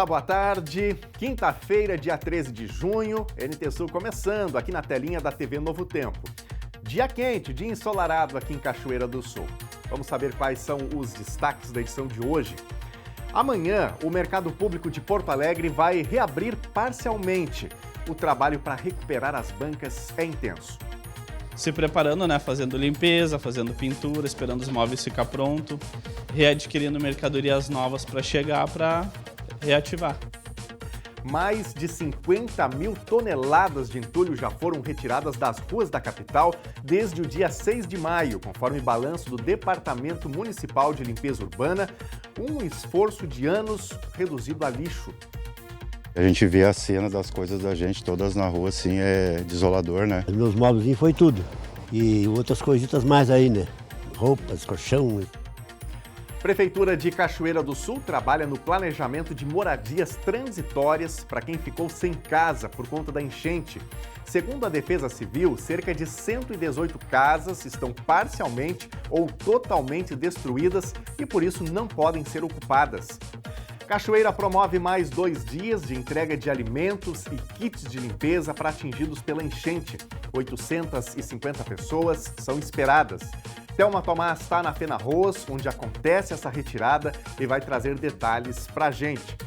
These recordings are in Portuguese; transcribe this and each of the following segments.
Olá, boa tarde. Quinta-feira, dia 13 de junho, NT Sul começando aqui na telinha da TV Novo Tempo. Dia quente, dia ensolarado aqui em Cachoeira do Sul. Vamos saber quais são os destaques da edição de hoje. Amanhã, o Mercado Público de Porto Alegre vai reabrir parcialmente. O trabalho para recuperar as bancas é intenso. Se preparando, fazendo limpeza, fazendo pintura, esperando os móveis ficar pronto, readquirindo mercadorias novas para chegar, para reativar. Mais de 50 mil toneladas de entulho já foram retiradas das ruas da capital desde o dia 6 de maio, conforme balanço do Departamento Municipal de Limpeza Urbana, um esforço de anos reduzido a lixo. A gente vê a cena das coisas da gente todas na rua, assim, é desolador, né? Os meus móveis foi tudo. E outras coisitas mais aí, né? Roupas, colchão. Prefeitura de Cachoeira do Sul trabalha no planejamento de moradias transitórias para quem ficou sem casa por conta da enchente. Segundo a Defesa Civil, cerca de 118 casas estão parcialmente ou totalmente destruídas e por isso não podem ser ocupadas. Cachoeira promove mais 2 dias de entrega de alimentos e kits de limpeza para atingidos pela enchente. 850 pessoas são esperadas. Thelma Tomás está na Fenarroz, onde acontece essa retirada e vai trazer detalhes para a gente.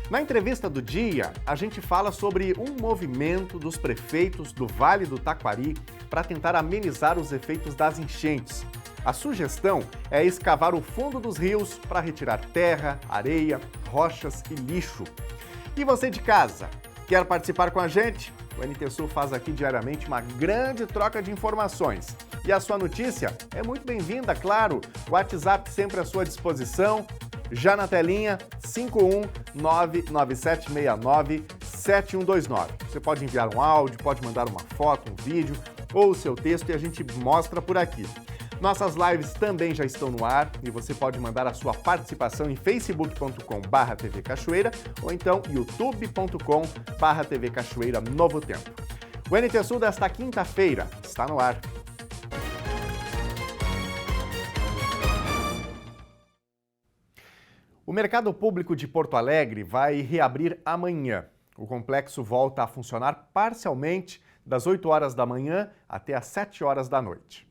Na entrevista do dia, a gente fala sobre um movimento dos prefeitos do Vale do Taquari para tentar amenizar os efeitos das enchentes. A sugestão é escavar o fundo dos rios para retirar terra, areia, rochas e lixo. E você de casa, quer participar com a gente? O NT Sul faz aqui diariamente uma grande troca de informações. E a sua notícia é muito bem-vinda, claro. O WhatsApp sempre à sua disposição. Já na telinha, 51997697129. Você pode enviar um áudio, pode mandar uma foto, um vídeo ou o seu texto e a gente mostra por aqui. Nossas lives também já estão no ar e você pode mandar a sua participação em facebook.com/TV Cachoeira ou então youtube.com/TV Cachoeira Novo Tempo. O NT Sul desta quinta-feira está no ar. O Mercado Público de Porto Alegre vai reabrir amanhã. O complexo volta a funcionar parcialmente das 8 horas da manhã até às 7 horas da noite.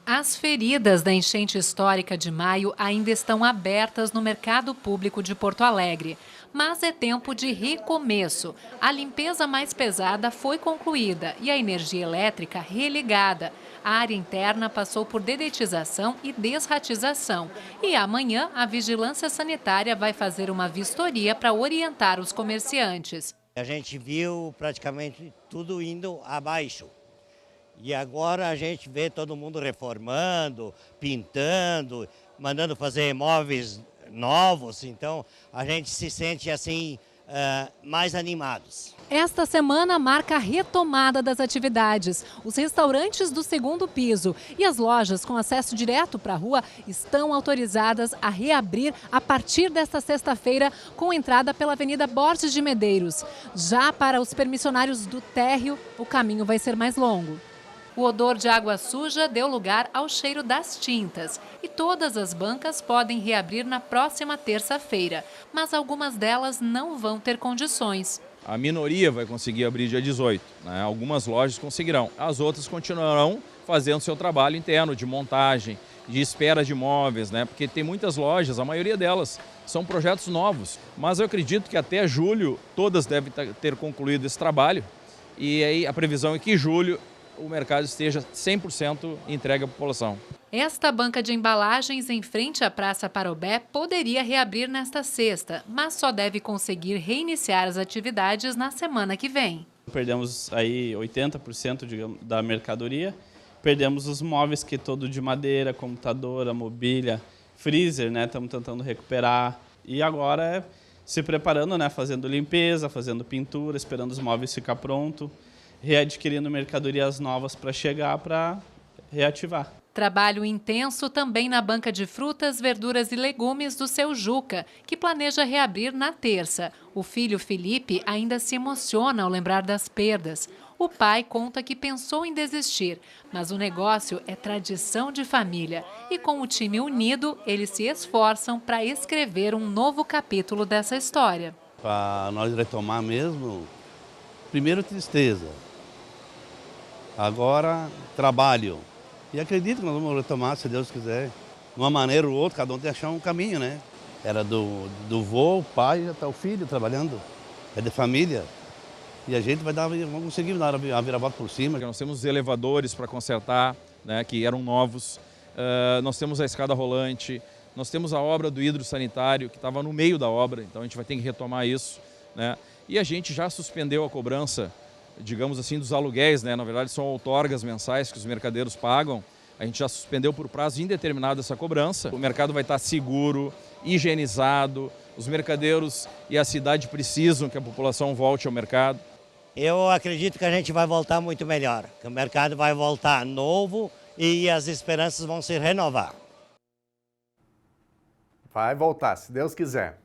As feridas da enchente histórica de maio ainda estão abertas no Mercado Público de Porto Alegre. Mas é tempo de recomeço. A limpeza mais pesada foi concluída e a energia elétrica religada. A área interna passou por dedetização e desratização. E amanhã a Vigilância Sanitária vai fazer uma vistoria para orientar os comerciantes. A gente viu praticamente tudo indo abaixo. E agora a gente vê todo mundo reformando, pintando, mandando fazer móveis novos, então a gente se sente assim mais animados. Esta semana marca a retomada das atividades. Os restaurantes do segundo piso e as lojas com acesso direto para a rua estão autorizadas a reabrir a partir desta sexta-feira com entrada pela Avenida Borges de Medeiros. Já para os permissionários do térreo, o caminho vai ser mais longo. O odor de água suja deu lugar ao cheiro das tintas e todas as bancas podem reabrir na próxima terça-feira, mas algumas delas não vão ter condições. A minoria vai conseguir abrir dia 18, Algumas lojas conseguirão, as outras continuarão fazendo seu trabalho interno de montagem, de espera de imóveis, Porque tem muitas lojas, a maioria delas são projetos novos, mas eu acredito que até julho todas devem ter concluído esse trabalho e aí a previsão é que em julho o mercado esteja 100% entregue à população. Esta banca de embalagens em frente à Praça Parobé poderia reabrir nesta sexta, mas só deve conseguir reiniciar as atividades na semana que vem. Perdemos aí 80% da mercadoria, perdemos os móveis que é todo de madeira, computadora, mobília, freezer, Estamos tentando recuperar e agora é se preparando, fazendo limpeza, fazendo pintura, esperando os móveis ficar pronto, readquirindo mercadorias novas para chegar, para reativar. Trabalho intenso também na banca de frutas, verduras e legumes do seu Juca, que planeja reabrir na terça. O filho Felipe ainda se emociona ao lembrar das perdas. O pai conta que pensou em desistir, mas o negócio é tradição de família. E com o time unido, eles se esforçam para escrever um novo capítulo dessa história. Para nós retomar mesmo, primeiro tristeza, agora trabalho. E acredito que nós vamos retomar, se Deus quiser. De uma maneira ou outra, cada um tem que achar um caminho, né? Era do vô, o pai, até o filho trabalhando. É de família. E a gente vamos conseguir dar a viravolta por cima. Nós temos os elevadores para consertar, né, que eram novos. Nós temos a escada rolante. Nós temos a obra do hidrossanitário, que estava no meio da obra. Então a gente vai ter que retomar isso, né? E a gente já suspendeu a cobrança, digamos assim, dos aluguéis, né? Na verdade, são outorgas mensais que os mercadeiros pagam. A gente já suspendeu por prazo indeterminado essa cobrança. O mercado vai estar seguro, higienizado. Os mercadeiros e a cidade precisam que a população volte ao mercado. Eu acredito que a gente vai voltar muito melhor, que o mercado vai voltar novo e as esperanças vão se renovar. Vai voltar, se Deus quiser.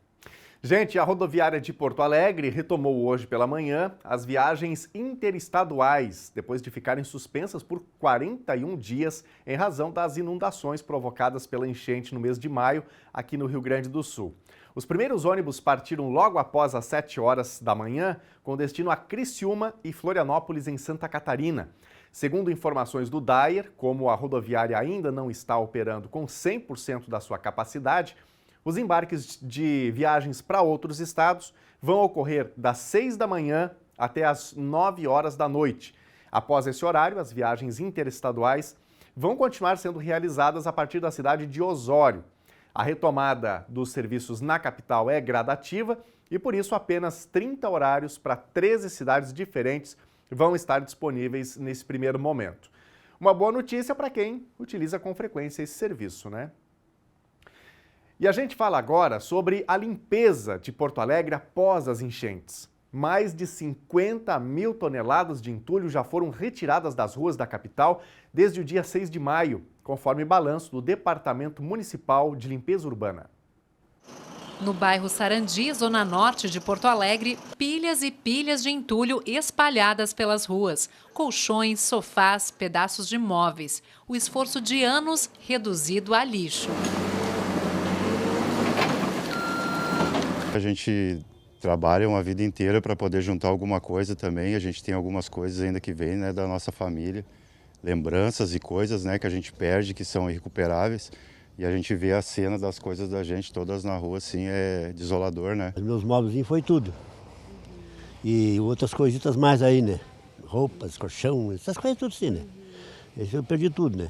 Gente, a rodoviária de Porto Alegre retomou hoje pela manhã as viagens interestaduais, depois de ficarem suspensas por 41 dias em razão das inundações provocadas pela enchente no mês de maio aqui no Rio Grande do Sul. Os primeiros ônibus partiram logo após as 7 horas da manhã, com destino a Criciúma e Florianópolis, em Santa Catarina. Segundo informações do DAER, como a rodoviária ainda não está operando com 100% da sua capacidade, os embarques de viagens para outros estados vão ocorrer das 6 da manhã até as 9 horas da noite. Após esse horário, as viagens interestaduais vão continuar sendo realizadas a partir da cidade de Osório. A retomada dos serviços na capital é gradativa e, por isso, apenas 30 horários para 13 cidades diferentes vão estar disponíveis nesse primeiro momento. Uma boa notícia para quem utiliza com frequência esse serviço, né? E a gente fala agora sobre a limpeza de Porto Alegre após as enchentes. Mais de 50 mil toneladas de entulho já foram retiradas das ruas da capital desde o dia 6 de maio, conforme balanço do Departamento Municipal de Limpeza Urbana. No bairro Sarandi, zona norte de Porto Alegre, pilhas e pilhas de entulho espalhadas pelas ruas. Colchões, sofás, pedaços de móveis. O esforço de anos reduzido a lixo. A gente trabalha uma vida inteira para poder juntar alguma coisa também. A gente tem algumas coisas ainda que vêm, né, da nossa família. Lembranças e coisas, né, que a gente perde, que são irrecuperáveis. E a gente vê a cena das coisas da gente todas na rua, assim, é desolador, né? Os meus móveis foi tudo. E outras coisitas mais aí, né? Roupas, colchão, essas coisas tudo assim, né? Esse eu perdi tudo, né?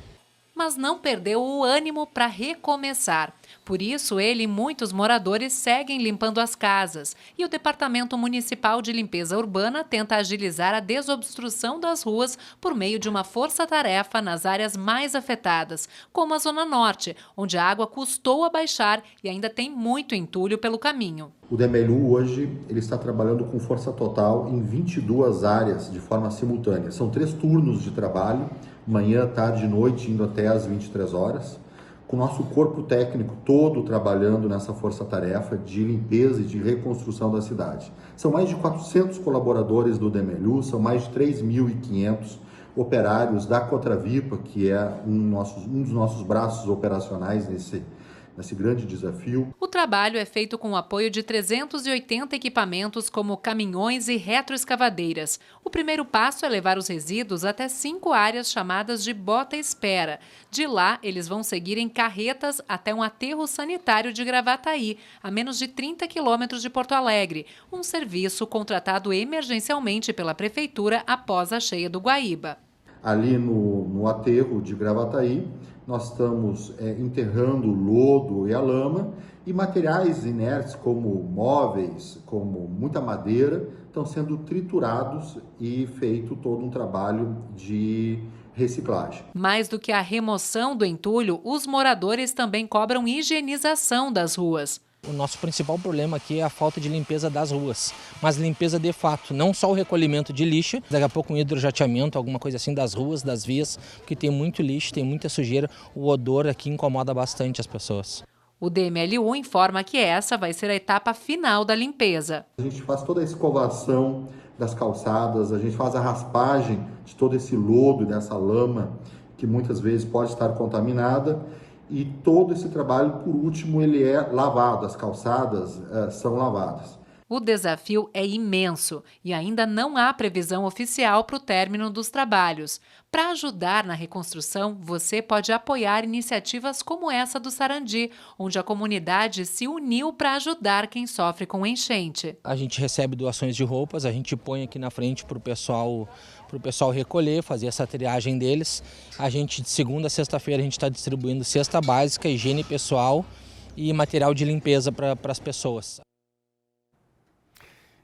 Mas não perdeu o ânimo para recomeçar. Por isso, ele e muitos moradores seguem limpando as casas. E o Departamento Municipal de Limpeza Urbana tenta agilizar a desobstrução das ruas por meio de uma força-tarefa nas áreas mais afetadas, como a Zona Norte, onde a água custou a baixar e ainda tem muito entulho pelo caminho. O DMLU hoje ele está trabalhando com força total em 22 áreas de forma simultânea. São 3 turnos de trabalho, manhã, tarde e noite, indo até às 23 horas. Com o nosso corpo técnico todo trabalhando nessa força-tarefa de limpeza e de reconstrução da cidade. São mais de 400 colaboradores do DMLU, são mais de 3.500 operários da Cotravipa, que é um dos nossos braços operacionais nesse grande desafio. O trabalho é feito com o apoio de 380 equipamentos como caminhões e retroescavadeiras. O primeiro passo é levar os resíduos até 5 áreas chamadas de bota-espera. De lá, eles vão seguir em carretas até um aterro sanitário de Gravataí, a menos de 30 quilômetros de Porto Alegre, um serviço contratado emergencialmente pela Prefeitura após a cheia do Guaíba. Ali no aterro de Gravataí, nós estamos enterrando o lodo e a lama, e materiais inertes como móveis, como muita madeira, estão sendo triturados e feito todo um trabalho de reciclagem. Mais do que a remoção do entulho, os moradores também cobram higienização das ruas. O nosso principal problema aqui é a falta de limpeza das ruas, mas limpeza de fato, não só o recolhimento de lixo, daqui a pouco um hidrojateamento, alguma coisa assim das ruas, das vias, porque tem muito lixo, tem muita sujeira, o odor aqui incomoda bastante as pessoas. O DMLU informa que essa vai ser a etapa final da limpeza. A gente faz toda a escovação das calçadas, a gente faz a raspagem de todo esse lodo e dessa lama que muitas vezes pode estar contaminada, e todo esse trabalho, por último, ele é lavado, as calçadas são lavadas. O desafio é imenso e ainda não há previsão oficial para o término dos trabalhos. Para ajudar na reconstrução, você pode apoiar iniciativas como essa do Sarandi, onde a comunidade se uniu para ajudar quem sofre com enchente. A gente recebe doações de roupas, a gente põe aqui na frente para o pessoal recolher, fazer essa triagem deles. A gente, de segunda a sexta-feira, a gente está distribuindo cesta básica, higiene pessoal e material de limpeza para as pessoas.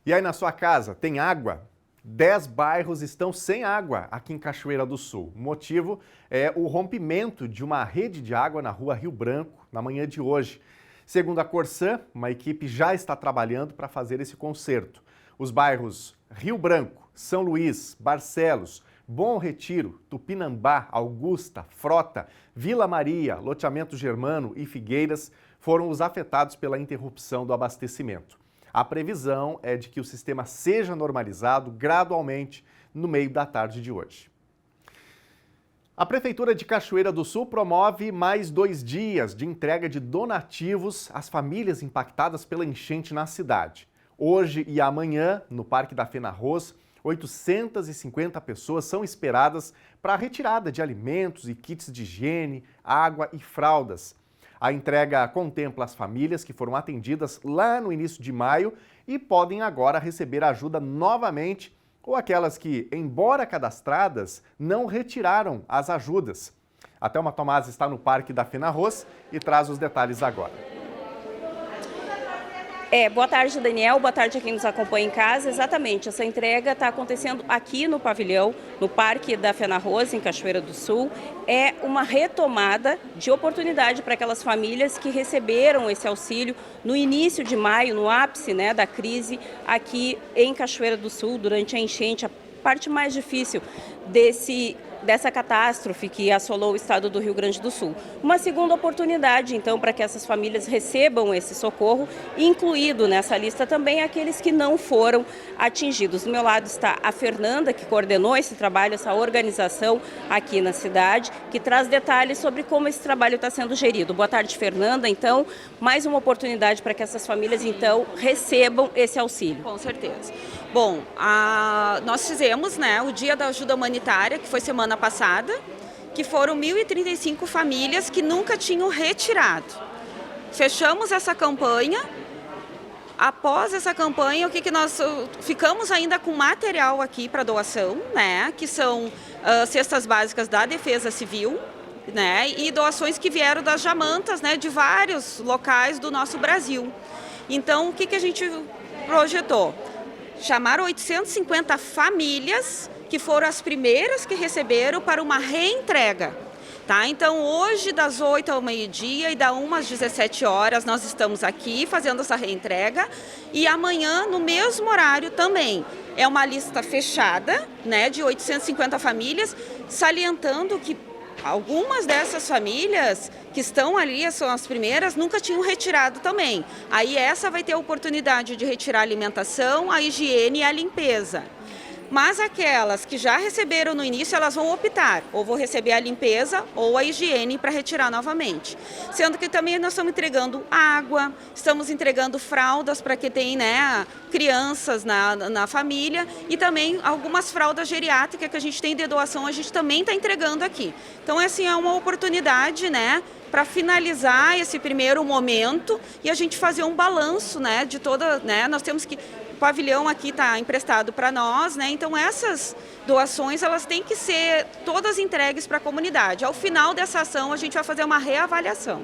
E aí na sua casa, tem água? 10 bairros estão sem água aqui em Cachoeira do Sul. O motivo é o rompimento de uma rede de água na rua Rio Branco, na manhã de hoje. Segundo a Corsã, uma equipe já está trabalhando para fazer esse conserto. Os bairros Rio Branco, São Luís, Barcelos, Bom Retiro, Tupinambá, Augusta, Frota, Vila Maria, Loteamento Germano e Figueiras foram os afetados pela interrupção do abastecimento. A previsão é de que o sistema seja normalizado gradualmente no meio da tarde de hoje. A Prefeitura de Cachoeira do Sul promove mais 2 dias de entrega de donativos às famílias impactadas pela enchente na cidade. Hoje e amanhã, no Parque da Fenarroz, 850 pessoas são esperadas para a retirada de alimentos e kits de higiene, água e fraldas. A entrega contempla as famílias que foram atendidas lá no início de maio e podem agora receber ajuda novamente, ou aquelas que, embora cadastradas, não retiraram as ajudas. A Thelma Tomás está no Parque da Fenarroz e traz os detalhes agora. Boa tarde, Daniel. Boa tarde a quem nos acompanha em casa. Exatamente, essa entrega está acontecendo aqui no pavilhão, no Parque da Fenarroz, em Cachoeira do Sul. É uma retomada de oportunidade para aquelas famílias que receberam esse auxílio no início de maio, no ápice, né, da crise aqui em Cachoeira do Sul, durante a enchente, a parte mais difícil dessa catástrofe que assolou o estado do Rio Grande do Sul. Uma segunda oportunidade, então, para que essas famílias recebam esse socorro, incluído nessa lista também aqueles que não foram atingidos. Do meu lado está a Fernanda, que coordenou esse trabalho, essa organização aqui na cidade, que traz detalhes sobre como esse trabalho está sendo gerido. Boa tarde, Fernanda. Então, mais uma oportunidade para que essas famílias, então, recebam esse auxílio. Com certeza. Bom, nós fizemos, né, o Dia da Ajuda Humanitária, que foi semana passada, que foram 1.035 famílias que nunca tinham retirado. Fechamos essa campanha. Após essa campanha, o que nós ficamos ainda com material aqui para doação, né, que são cestas básicas da Defesa Civil, né, e doações que vieram das jamantas, né, de vários locais do nosso Brasil. Então, o que a gente projetou? Chamaram 850 famílias que foram as primeiras que receberam para uma reentrega. Tá? Então, hoje, das 8 ao meio-dia e da 1 às 17 horas, nós estamos aqui fazendo essa reentrega. E amanhã, no mesmo horário também. É uma lista fechada, né, de 850 famílias, salientando que algumas dessas famílias que estão ali, são as primeiras, nunca tinham retirado também. Aí essa vai ter a oportunidade de retirar a alimentação, a higiene e a limpeza. Mas aquelas que já receberam no início, elas vão optar, ou vou receber a limpeza ou a higiene para retirar novamente. Sendo que também nós estamos entregando água, estamos entregando fraldas para que tem, né, crianças na família e também algumas fraldas geriátricas que a gente tem de doação, a gente também está entregando aqui. Então, assim, é uma oportunidade, né, para finalizar esse primeiro momento e a gente fazer um balanço, né, de toda, né, nós temos que... O pavilhão aqui está emprestado para nós, né? Então essas doações elas têm que ser todas entregues para a comunidade. Ao final dessa ação a gente vai fazer uma reavaliação.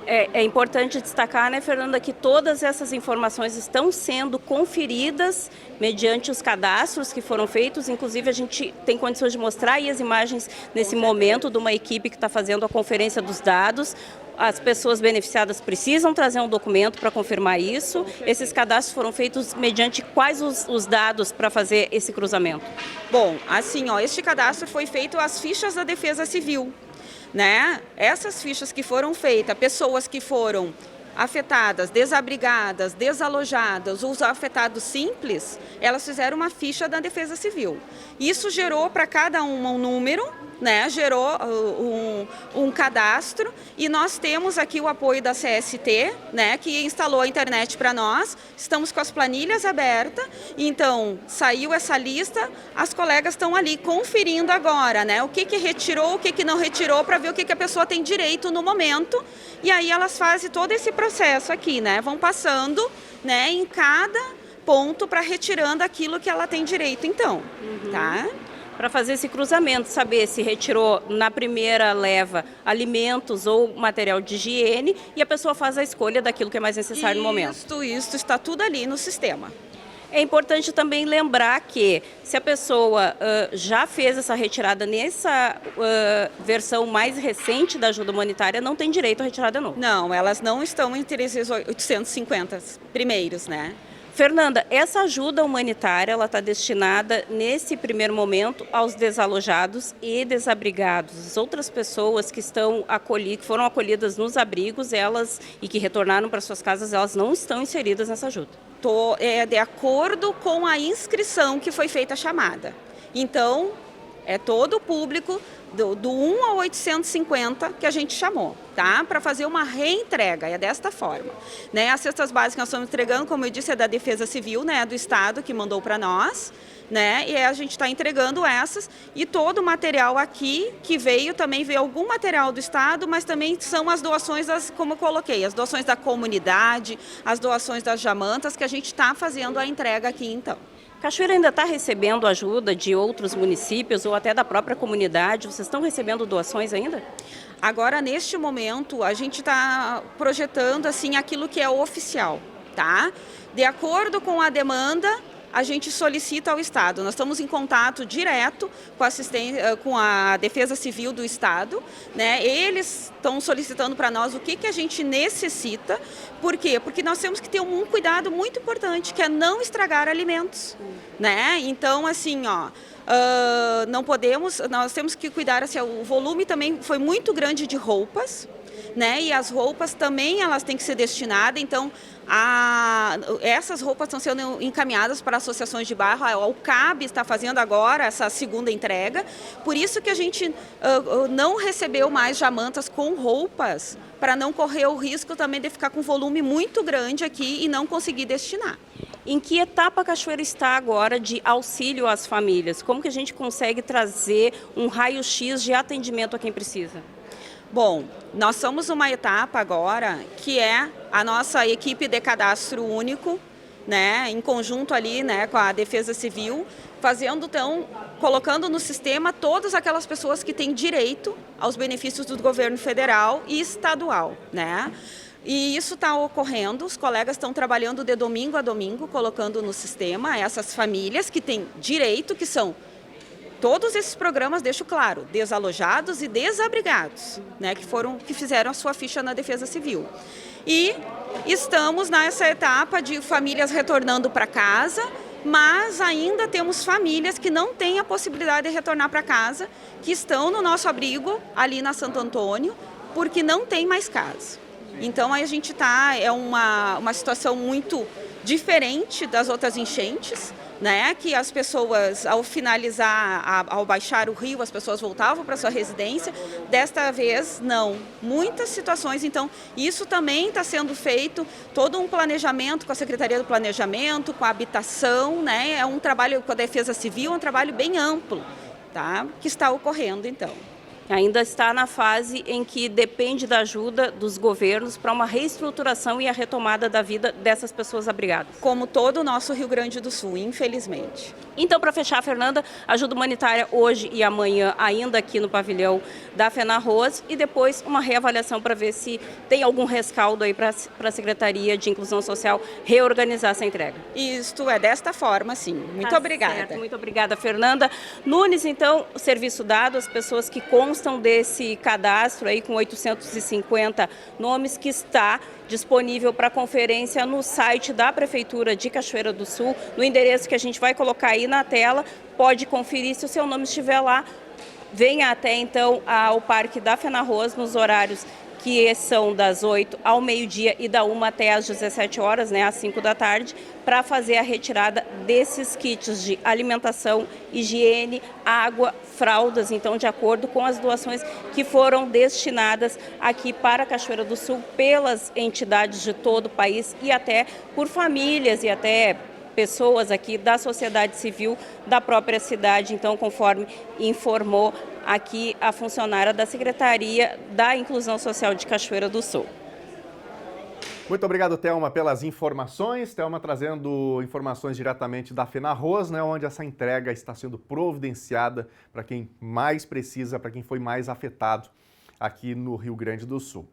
É importante destacar, né, Fernanda, que todas essas informações estão sendo conferidas mediante os cadastros que foram feitos. Inclusive, a gente tem condições de mostrar aí as imagens nesse momento de uma equipe que está fazendo a conferência dos dados. As pessoas beneficiadas precisam trazer um documento para confirmar isso. Esses cadastros foram feitos mediante quais os dados para fazer esse cruzamento? Bom, assim, este cadastro foi feito às fichas da Defesa Civil. Né? Essas fichas que foram feitas, pessoas que foram afetadas, desabrigadas, desalojadas, ou os afetados simples, elas fizeram uma ficha da Defesa Civil. Isso gerou para cada uma um número, né? Gerou um cadastro, e nós temos aqui o apoio da CST, né? Que instalou a internet para nós. Estamos com as planilhas abertas, então saiu essa lista, as colegas estão ali conferindo agora, né? O que retirou, o que não retirou, para ver o que a pessoa tem direito no momento, e aí elas fazem todo esse processo aqui, né? Vão passando, né, em cada ponto para retirando aquilo que ela tem direito, então, tá? Para fazer esse cruzamento, saber se retirou na primeira leva alimentos ou material de higiene, e a pessoa faz a escolha daquilo que é mais necessário no momento. Isso está tudo ali no sistema. É importante também lembrar que se a pessoa já fez essa retirada nessa versão mais recente da ajuda humanitária, não tem direito à retirada nova. Não, elas não estão entre esses 850 primeiros, né? Fernanda, essa ajuda humanitária ela está destinada, nesse primeiro momento, aos desalojados e desabrigados. As outras pessoas que foram acolhidas nos abrigos, e que retornaram para suas casas, elas não estão inseridas nessa ajuda. De acordo com a inscrição que foi feita a chamada. Então, é todo o público do 1 ao 850 que a gente chamou, tá? Para fazer uma reentrega, é desta forma. Né? As cestas básicas que nós estamos entregando, como eu disse, é da Defesa Civil, né? Do Estado que mandou para nós, né? E a gente está entregando essas, e todo o material aqui que também veio algum material do Estado, mas também são as doações, como eu coloquei, as doações da comunidade, as doações das jamantas, que a gente está fazendo a entrega aqui, então. Cachoeira ainda está recebendo ajuda de outros municípios ou até da própria comunidade? Vocês estão recebendo doações ainda? Agora, neste momento, a gente está projetando assim, aquilo que é oficial, tá? De acordo com a demanda, a gente solicita ao Estado. Nós estamos em contato direto com a Defesa Civil do Estado, né? Eles estão solicitando para nós o que a gente necessita. Por quê? Porque nós temos que ter um cuidado muito importante, que é não estragar alimentos, né? Então, assim, nós temos que cuidar, assim, o volume também foi muito grande de roupas, né? E as roupas também elas têm que ser destinadas, então essas roupas estão sendo encaminhadas para associações de bairro. O CAB está fazendo agora essa segunda entrega, por isso que a gente não recebeu mais jamantas com roupas, para não correr o risco também de ficar com volume muito grande aqui e não conseguir destinar. Em que etapa a Cachoeira está agora de auxílio às famílias? Como que a gente consegue trazer um raio-x de atendimento a quem precisa? Bom, nós somos uma etapa agora que é a nossa equipe de cadastro único, né, em conjunto ali, né, com a Defesa Civil, colocando no sistema todas aquelas pessoas que têm direito aos benefícios do governo federal e estadual, né? E isso está ocorrendo, os colegas estão trabalhando de domingo a domingo, colocando no sistema essas famílias que têm direito, que são todos esses programas, deixo claro, desalojados e desabrigados, né, que fizeram a sua ficha na Defesa Civil. E estamos nessa etapa de famílias retornando para casa, mas ainda temos famílias que não têm a possibilidade de retornar para casa, que estão no nosso abrigo, ali na Santo Antônio, porque não tem mais casa. Então, a gente é uma situação muito diferente das outras enchentes, né, que as pessoas, ao finalizar, ao baixar o rio, as pessoas voltavam para sua residência. Desta vez, não. Muitas situações, então, isso também está sendo feito, todo um planejamento com a Secretaria do Planejamento, com a habitação, né, é um trabalho com a Defesa Civil, um trabalho bem amplo, tá, que está ocorrendo, então. Ainda está na fase em que depende da ajuda dos governos para uma reestruturação e a retomada da vida dessas pessoas abrigadas. Como todo o nosso Rio Grande do Sul, infelizmente. Então, para fechar, Fernanda, ajuda humanitária hoje e amanhã ainda aqui no pavilhão da FENARROZ e depois uma reavaliação para ver se tem algum rescaldo aí para a Secretaria de Inclusão Social reorganizar essa entrega. Isto é desta forma, sim. Muito obrigada. Certo, muito obrigada, Fernanda. Nunes, então, o serviço dado, as pessoas que constam desse cadastro aí com 850 nomes que está disponível para conferência no site da Prefeitura de Cachoeira do Sul, no endereço que a gente vai colocar aí na tela. Pode conferir, se o seu nome estiver lá, venha até então ao Parque da FENARROZ nos horários que são das 8 ao meio-dia e da 1 até às 17 horas, né, às 5 da tarde, para fazer a retirada desses kits de alimentação, higiene, água, fraldas, então, de acordo com as doações que foram destinadas aqui para Cachoeira do Sul pelas entidades de todo o país e até por famílias e até pessoas aqui da sociedade civil da própria cidade, então, conforme informou aqui a funcionária da Secretaria da Inclusão Social de Cachoeira do Sul. Muito obrigado, Thelma, pelas informações. Thelma trazendo informações diretamente da FENARROZ, né, onde essa entrega está sendo providenciada para quem mais precisa, para quem foi mais afetado aqui no Rio Grande do Sul.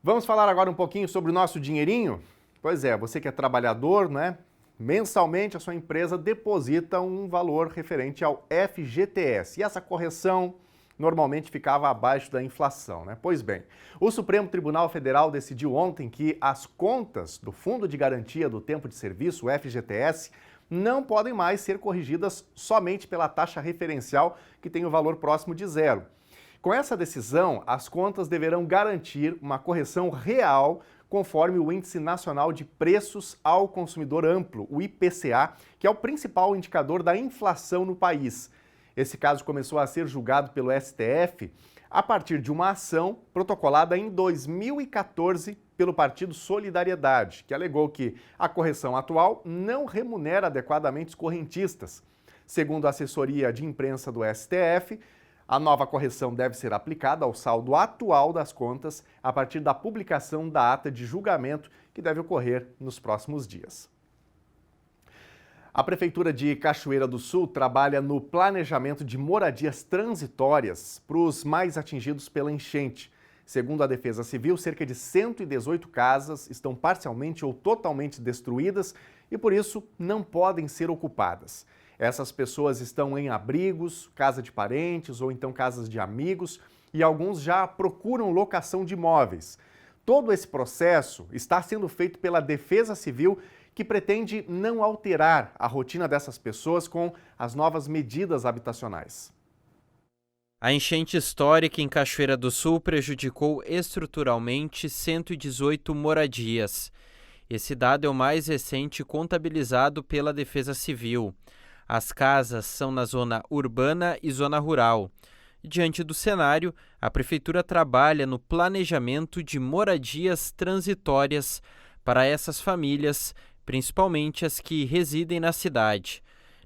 Vamos falar agora um pouquinho sobre o nosso dinheirinho? Pois é, você que é trabalhador, né? Mensalmente a sua empresa deposita um valor referente ao FGTS. E essa correção normalmente ficava abaixo da inflação, né? Pois bem, o Supremo Tribunal Federal decidiu ontem que as contas do Fundo de Garantia do Tempo de Serviço, o FGTS, não podem mais ser corrigidas somente pela taxa referencial, que tem o valor próximo de zero. Com essa decisão, as contas deverão garantir uma correção real conforme o Índice Nacional de Preços ao Consumidor Amplo, o IPCA, que é o principal indicador da inflação no país. Esse caso começou a ser julgado pelo STF a partir de uma ação protocolada em 2014 pelo Partido Solidariedade, que alegou que a correção atual não remunera adequadamente os correntistas. Segundo a assessoria de imprensa do STF, a nova correção deve ser aplicada ao saldo atual das contas a partir da publicação da ata de julgamento, que deve ocorrer nos próximos dias. A Prefeitura de Cachoeira do Sul trabalha no planejamento de moradias transitórias para os mais atingidos pela enchente. Segundo a Defesa Civil, cerca de 118 casas estão parcialmente ou totalmente destruídas e, por isso, não podem ser ocupadas. Essas pessoas estão em abrigos, casa de parentes ou então casas de amigos e alguns já procuram locação de imóveis. Todo esse processo está sendo feito pela Defesa Civil, que pretende não alterar a rotina dessas pessoas com as novas medidas habitacionais. A enchente histórica em Cachoeira do Sul prejudicou estruturalmente 118 moradias. Esse dado é o mais recente contabilizado pela Defesa Civil. As casas são na zona urbana e zona rural. Diante do cenário, a Prefeitura trabalha no planejamento de moradias transitórias para essas famílias, principalmente as que residem na cidade.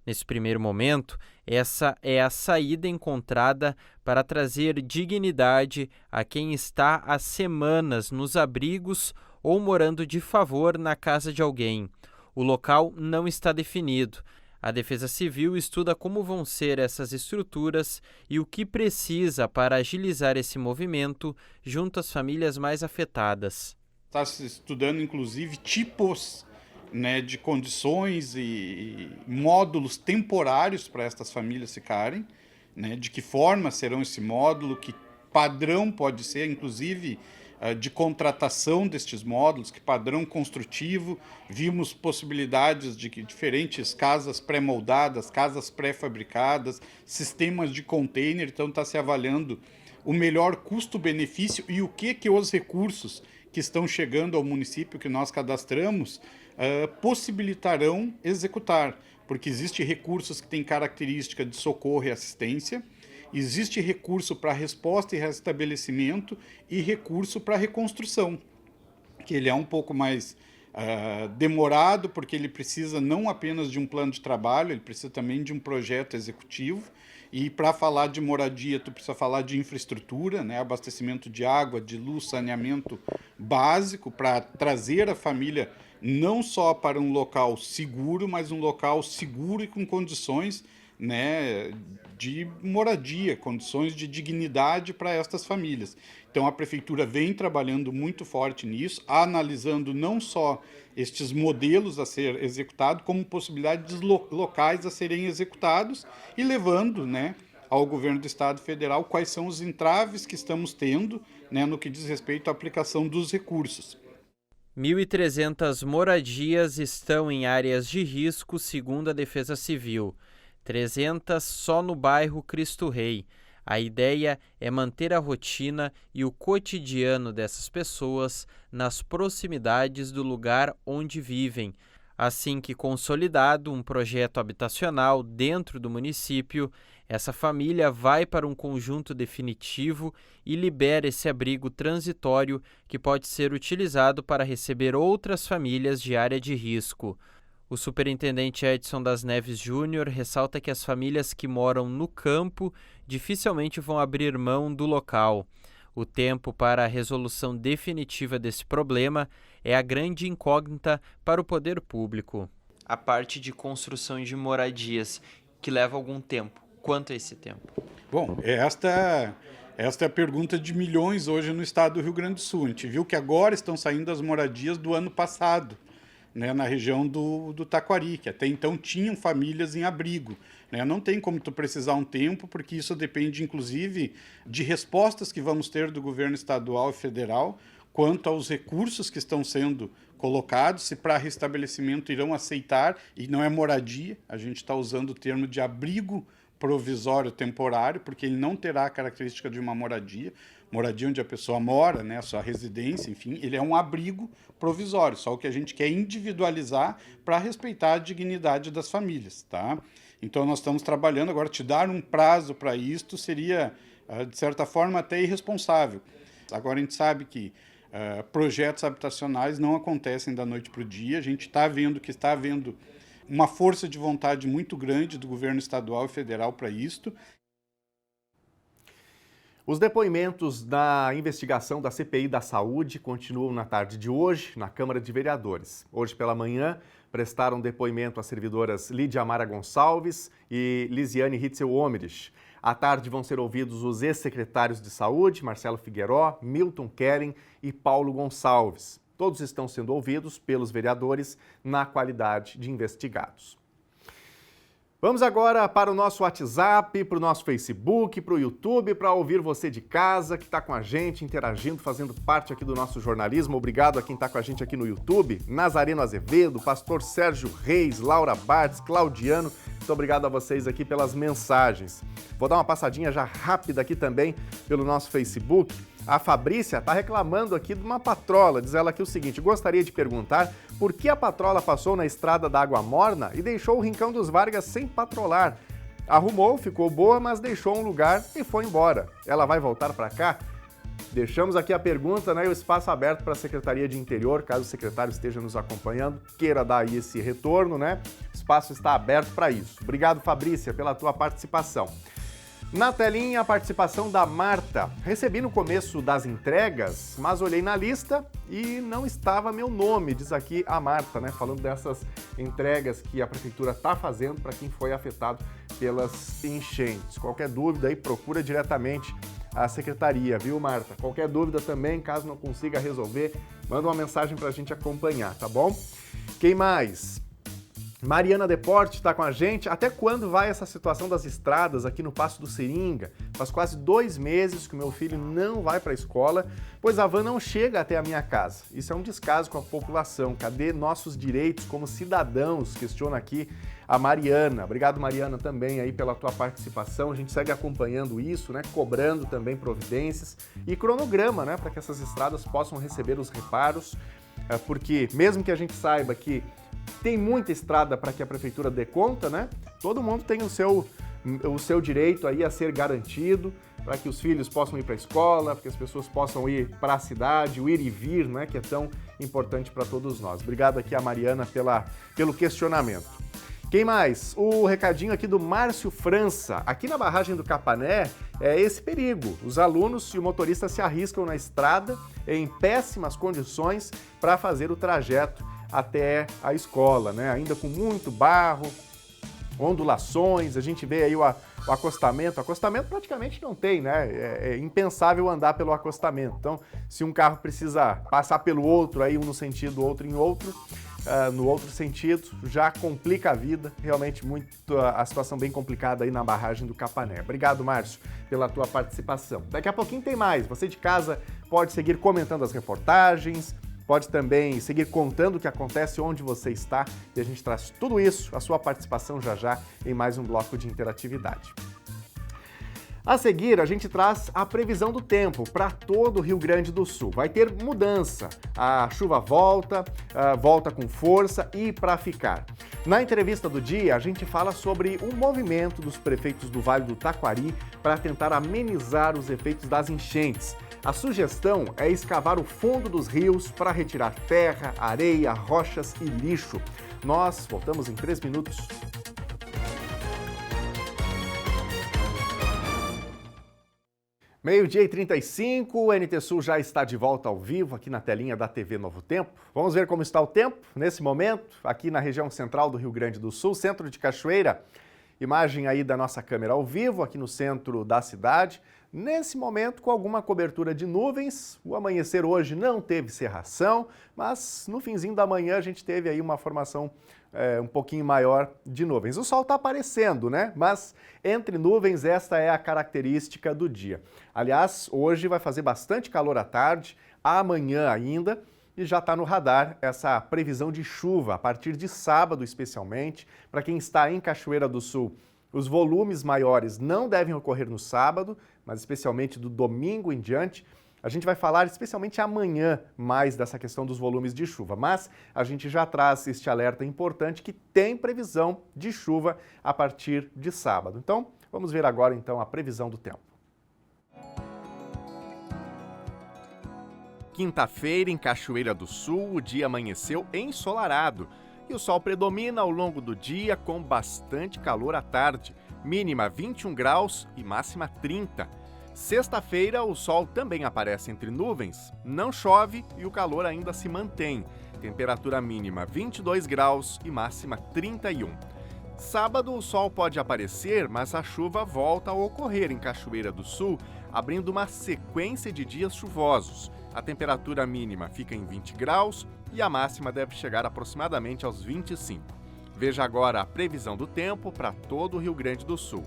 Nesse primeiro momento, essa é a saída encontrada para trazer dignidade a quem está há semanas nos abrigos ou morando de favor na casa de alguém. O local não está definido. A Defesa Civil estuda como vão ser essas estruturas e o que precisa para agilizar esse movimento junto às famílias mais afetadas. Está se estudando, inclusive, tipos, né, de condições e módulos temporários para estas famílias ficarem, né, de que forma serão esse módulo, que padrão pode ser, inclusive, de contratação destes módulos, que padrão construtivo. Vimos possibilidades de que diferentes casas pré-moldadas, casas pré-fabricadas, sistemas de container. Então está se avaliando o melhor custo-benefício e o que os recursos que estão chegando ao município que nós cadastramos possibilitarão executar, porque existe recursos que têm característica de socorro e assistência, existe recurso para resposta e restabelecimento e recurso para reconstrução, que ele é um pouco mais demorado, porque ele precisa não apenas de um plano de trabalho, ele precisa também de um projeto executivo. E para falar de moradia, tu precisa falar de infraestrutura, né? Abastecimento de água, de luz, saneamento básico, para trazer a família não só para um local seguro, mas um local seguro e com condições, né, de moradia, condições de dignidade para estas famílias. Então a prefeitura vem trabalhando muito forte nisso, analisando não só estes modelos a ser executados, como possibilidades locais a serem executados e levando, né, ao governo do Estado Federal quais são os entraves que estamos tendo, né, no que diz respeito à aplicação dos recursos. 1.300 moradias estão em áreas de risco, segundo a Defesa Civil. 300 só no bairro Cristo Rei. A ideia é manter a rotina e o cotidiano dessas pessoas nas proximidades do lugar onde vivem. Assim que consolidado um projeto habitacional dentro do município, essa família vai para um conjunto definitivo e libera esse abrigo transitório que pode ser utilizado para receber outras famílias de área de risco. O superintendente Edson das Neves Júnior ressalta que as famílias que moram no campo dificilmente vão abrir mão do local. O tempo para a resolução definitiva desse problema é a grande incógnita para o poder público. A parte de construção de moradias, que leva algum tempo. Quanto é esse tempo? Bom, esta é a pergunta de milhões hoje no estado do Rio Grande do Sul. A gente viu que agora estão saindo as moradias do ano passado, né, na região do Taquari, que até então tinham famílias em abrigo. Né? Não tem como tu precisar um tempo, porque isso depende, inclusive, de respostas que vamos ter do governo estadual e federal quanto aos recursos que estão sendo colocados, se para restabelecimento irão aceitar, e não é moradia, a gente está usando o termo de abrigo provisório temporário, porque ele não terá a característica de uma moradia onde a pessoa mora, né, sua residência, enfim, ele é um abrigo provisório, só o que a gente quer individualizar para respeitar a dignidade das famílias, tá? Então nós estamos trabalhando, agora te dar um prazo para isto seria, de certa forma, até irresponsável. Agora a gente sabe que projetos habitacionais não acontecem da noite para o dia, a gente está vendo que está havendo uma força de vontade muito grande do governo estadual e federal para isto. Os depoimentos da investigação da CPI da Saúde continuam na tarde de hoje na Câmara de Vereadores. Hoje pela manhã prestaram depoimento as servidoras Lídia Amara Gonçalves e Lisiane Hitzel-Omerich. À tarde vão ser ouvidos os ex-secretários de Saúde, Marcelo Figueiró, Milton Keren e Paulo Gonçalves. Todos estão sendo ouvidos pelos vereadores na qualidade de investigados. Vamos agora para o nosso WhatsApp, para o nosso Facebook, para o YouTube, para ouvir você de casa que está com a gente, interagindo, fazendo parte aqui do nosso jornalismo. Obrigado a quem está com a gente aqui no YouTube, Nazareno Azevedo, Pastor Sérgio Reis, Laura Bartz, Claudiano. Muito obrigado a vocês aqui pelas mensagens. Vou dar uma passadinha já rápida aqui também pelo nosso Facebook. A Fabrícia está reclamando aqui de uma patrola. Diz ela aqui o seguinte: gostaria de perguntar por que a patrola passou na estrada da Água Morna e deixou o Rincão dos Vargas sem patrolar. Arrumou, ficou boa, mas deixou um lugar e foi embora. Ela vai voltar para cá? Deixamos aqui a pergunta, né, e o espaço aberto para a Secretaria de Interior, caso o secretário esteja nos acompanhando, queira dar aí esse retorno, né? O espaço está aberto para isso. Obrigado, Fabrícia, pela tua participação. Na telinha, a participação da Marta. Recebi no começo das entregas, mas olhei na lista e não estava meu nome, diz aqui a Marta, né? Falando dessas entregas que a Prefeitura está fazendo para quem foi afetado pelas enchentes. Qualquer dúvida aí, procura diretamente a Secretaria, viu, Marta? Qualquer dúvida também, caso não consiga resolver, manda uma mensagem para a gente acompanhar, tá bom? Quem mais? Mariana Deporte está com a gente. Até quando vai essa situação das estradas aqui no Passo do Seringa? Faz quase 2 meses que o meu filho não vai para a escola, pois a van não chega até a minha casa. Isso é um descaso com a população. Cadê nossos direitos como cidadãos? Questiona aqui a Mariana. Obrigado, Mariana, também aí pela tua participação. A gente segue acompanhando isso, né? Cobrando também providências e cronograma, né? Para que essas estradas possam receber os reparos, porque mesmo que a gente saiba que tem muita estrada para que a Prefeitura dê conta, né? Todo mundo tem o seu direito aí a ser garantido, para que os filhos possam ir para a escola, para que as pessoas possam ir para a cidade, o ir e vir, né? Que é tão importante para todos nós. Obrigado aqui a Mariana pelo questionamento. Quem mais? O recadinho aqui do Márcio França. Aqui na barragem do Capané é esse perigo. Os alunos e o motorista se arriscam na estrada em péssimas condições para fazer o trajeto até a escola, né? Ainda com muito barro, ondulações, a gente vê aí o acostamento. O acostamento praticamente não tem, né? É impensável andar pelo acostamento. Então, se um carro precisa passar pelo outro, aí um no sentido, outro em outro, no outro sentido, já complica a vida, realmente a situação bem complicada aí na barragem do Capané. Obrigado, Márcio, pela tua participação. Daqui a pouquinho tem mais, você de casa pode seguir comentando as reportagens, pode também seguir contando o que acontece onde você está e a gente traz tudo isso, a sua participação já em mais um bloco de interatividade. A seguir, a gente traz a previsão do tempo para todo o Rio Grande do Sul. Vai ter mudança, a chuva volta com força e para ficar. Na entrevista do dia, a gente fala sobre o movimento dos prefeitos do Vale do Taquari para tentar amenizar os efeitos das enchentes. A sugestão é escavar o fundo dos rios para retirar terra, areia, rochas e lixo. Nós voltamos em 3 minutos. Meio-dia e 35, o NT Sul já está de volta ao vivo aqui na telinha da TV Novo Tempo. Vamos ver como está o tempo nesse momento, aqui na região central do Rio Grande do Sul, centro de Cachoeira. Imagem aí da nossa câmera ao vivo, aqui no centro da cidade. Nesse momento, com alguma cobertura de nuvens, o amanhecer hoje não teve cerração, mas no finzinho da manhã a gente teve aí uma formação um pouquinho maior de nuvens. O sol está aparecendo, né? Mas entre nuvens, esta é a característica do dia. Aliás, hoje vai fazer bastante calor à tarde, amanhã ainda, e já está no radar essa previsão de chuva a partir de sábado, especialmente. Para quem está em Cachoeira do Sul, os volumes maiores não devem ocorrer no sábado, mas especialmente do domingo em diante. A gente vai falar especialmente amanhã mais dessa questão dos volumes de chuva, mas a gente já traz este alerta importante que tem previsão de chuva a partir de sábado. Então, vamos ver agora então a previsão do tempo. Quinta-feira em Cachoeira do Sul, o dia amanheceu ensolarado e o sol predomina ao longo do dia com bastante calor à tarde, mínima 21 graus e máxima 30. Sexta-feira, o sol também aparece entre nuvens, não chove e o calor ainda se mantém. Temperatura mínima 22 graus e máxima 31. Sábado, o sol pode aparecer, mas a chuva volta a ocorrer em Cachoeira do Sul, abrindo uma sequência de dias chuvosos. A temperatura mínima fica em 20 graus e a máxima deve chegar aproximadamente aos 25. Veja agora a previsão do tempo para todo o Rio Grande do Sul.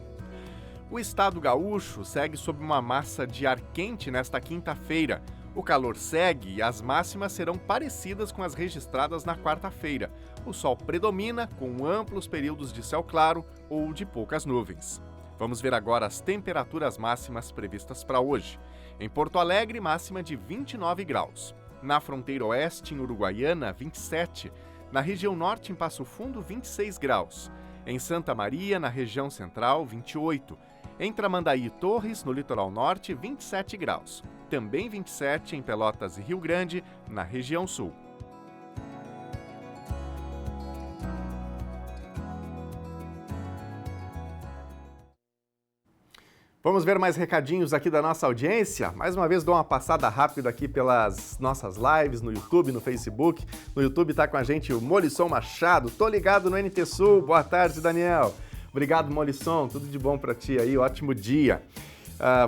O estado gaúcho segue sob uma massa de ar quente nesta quinta-feira. O calor segue e as máximas serão parecidas com as registradas na quarta-feira. O sol predomina com amplos períodos de céu claro ou de poucas nuvens. Vamos ver agora as temperaturas máximas previstas para hoje. Em Porto Alegre, máxima de 29 graus. Na fronteira oeste, em Uruguaiana, 27. Na região norte, em Passo Fundo, 26 graus. Em Santa Maria, na região central, 28. Em Tramandaí e Torres, no litoral norte, 27 graus. Também 27 em Pelotas e Rio Grande, na região sul. Vamos ver mais recadinhos aqui da nossa audiência? Mais uma vez dou uma passada rápida aqui pelas nossas lives no YouTube, no Facebook. No YouTube está com a gente o Molisson Machado. Tô ligado no NT Sul. Boa tarde, Daniel. Obrigado, Molisson. Tudo de bom para ti aí. Ótimo dia.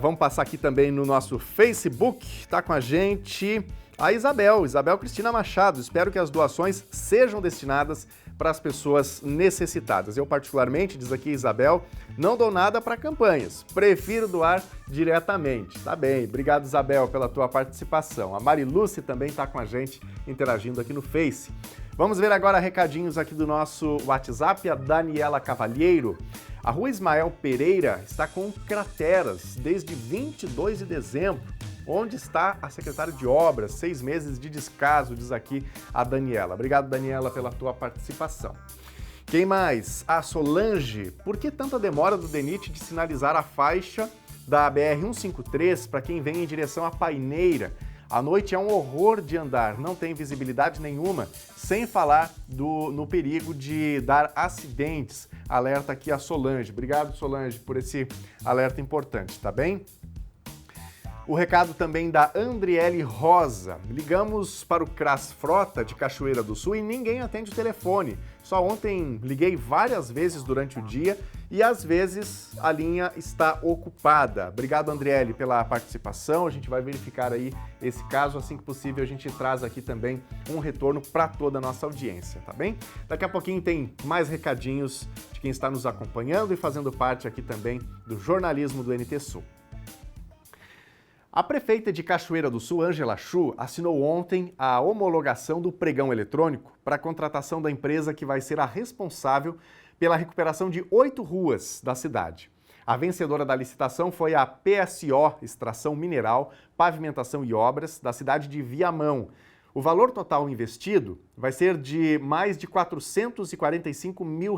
Vamos passar aqui também no nosso Facebook. Está com a gente a Isabel Cristina Machado. Espero que as doações sejam destinadas para as pessoas necessitadas. Eu, particularmente, diz aqui Isabel, não dou nada para campanhas, prefiro doar diretamente. Tá bem, obrigado Isabel pela tua participação. A Mariluce também está com a gente interagindo aqui no Face. Vamos ver agora recadinhos aqui do nosso WhatsApp, a Daniela Cavalheiro. A rua Ismael Pereira está com crateras desde 22 de dezembro. Onde está a secretária de Obras? 6 meses de descaso, diz aqui a Daniela. Obrigado, Daniela, pela tua participação. Quem mais? A Solange. Por que tanta demora do DENIT de sinalizar a faixa da BR-153 para quem vem em direção à Paineira? À noite é um horror de andar, não tem visibilidade nenhuma, sem falar no perigo de dar acidentes. Alerta aqui a Solange. Obrigado, Solange, por esse alerta importante, tá bem? O recado também da Andriele Rosa. Ligamos para o CRAS Frota de Cachoeira do Sul e ninguém atende o telefone. Só ontem liguei várias vezes durante o dia e às vezes a linha está ocupada. Obrigado, Andriele, pela participação. A gente vai verificar aí esse caso. Assim que possível, a gente traz aqui também um retorno para toda a nossa audiência, tá bem? Daqui a pouquinho tem mais recadinhos de quem está nos acompanhando e fazendo parte aqui também do jornalismo do NT Sul. A prefeita de Cachoeira do Sul, Ângela Chu, assinou ontem a homologação do pregão eletrônico para a contratação da empresa que vai ser a responsável pela recuperação de 8 ruas da cidade. A vencedora da licitação foi a PSO Extração Mineral, Pavimentação e Obras, da cidade de Viamão. O valor total investido vai ser de mais de R$ 445 mil.